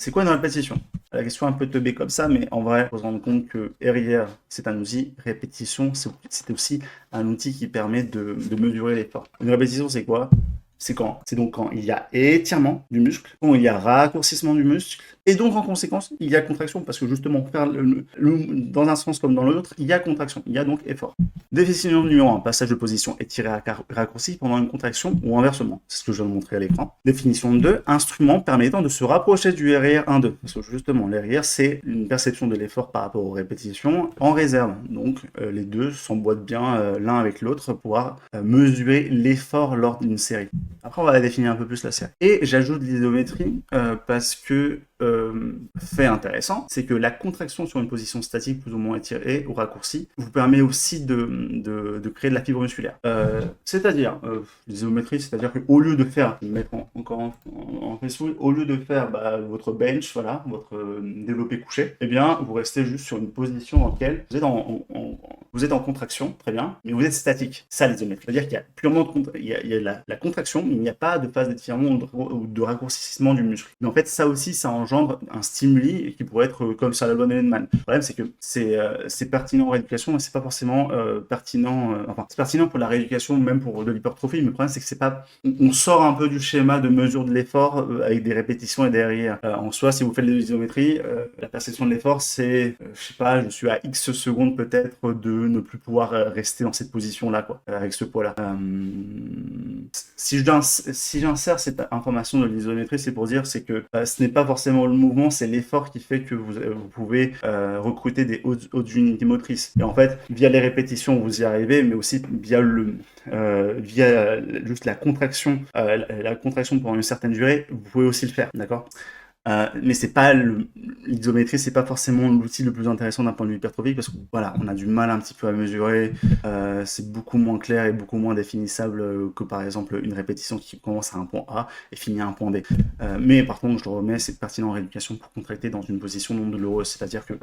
C'est quoi une répétition? La question est un peu teubée comme ça, mais en vrai, il faut se rendre compte que RIR, c'est un outil. Répétition, c'est aussi un outil qui permet de mesurer l'effort. Une répétition, c'est quoi? C'est quand? C'est donc quand il y a étirement du muscle, quand il y a raccourcissement du muscle, et donc en conséquence, il y a contraction, parce que justement, faire dans un sens comme dans l'autre, il y a contraction, il y a donc effort. Définition numéro 1, passage de position étiré à raccourci pendant une contraction ou inversement. C'est ce que je viens de montrer à l'écran. Définition 2, instrument permettant de se rapprocher du RIR 1-2. Parce que justement, l'RIR, c'est une perception de l'effort par rapport aux répétitions en réserve. Donc, les deux s'emboîtent bien l'un avec l'autre pour pouvoir mesurer l'effort lors d'une série. Après, on va la définir un peu plus la série. Et j'ajoute l'isométrie parce que fait intéressant, c'est que la contraction sur une position statique plus ou moins étirée ou raccourcie vous permet aussi de créer de la fibre musculaire. C'est-à-dire, l'isométrie, c'est-à-dire qu'au lieu de faire, je vais mettre encore en Facebook, au lieu de faire votre bench, voilà, votre développé couché, eh bien, vous restez juste sur une position dans laquelle vous êtes en contraction, très bien, mais vous êtes statique. Ça, l'isométrie. C'est-à-dire qu'il y a purement il y a la contraction, mais il n'y a pas de phase d'étirement ou de raccourcissement du muscle. Mais en fait, ça aussi, ça engendre un stimuli qui pourrait être comme sur la loi de Lehmann. Le problème, c'est que c'est pertinent en rééducation, mais c'est pas forcément pertinent. Enfin, c'est pertinent pour la rééducation, même pour de l'hypertrophie. Mais le problème, c'est que c'est pas. On sort un peu du schéma de mesure de l'effort avec des répétitions et des RIR. En soi, si vous faites de l'isométrie, la perception de l'effort, c'est, je sais pas, je suis à X secondes peut-être de ne plus pouvoir rester dans cette position-là, quoi, avec ce poids-là. Si j'insère cette information de l'isométrie, c'est pour dire c'est que ce n'est pas forcément le mouvement, c'est l'effort qui fait que vous pouvez recruter des hautes unités motrices. Et en fait, via les répétitions, vous y arrivez, mais aussi via juste la contraction pendant une certaine durée, vous pouvez aussi le faire, d'accord? Mais c'est pas l'isométrie, c'est pas forcément l'outil le plus intéressant d'un point de vue hypertrophique parce que voilà, on a du mal un petit peu à mesurer, c'est beaucoup moins clair et beaucoup moins définissable que par exemple une répétition qui commence à un point A et finit à un point B. Mais par contre, je le remets, c'est pertinent en rééducation pour contracter dans une position non douloureuse, c'est-à-dire que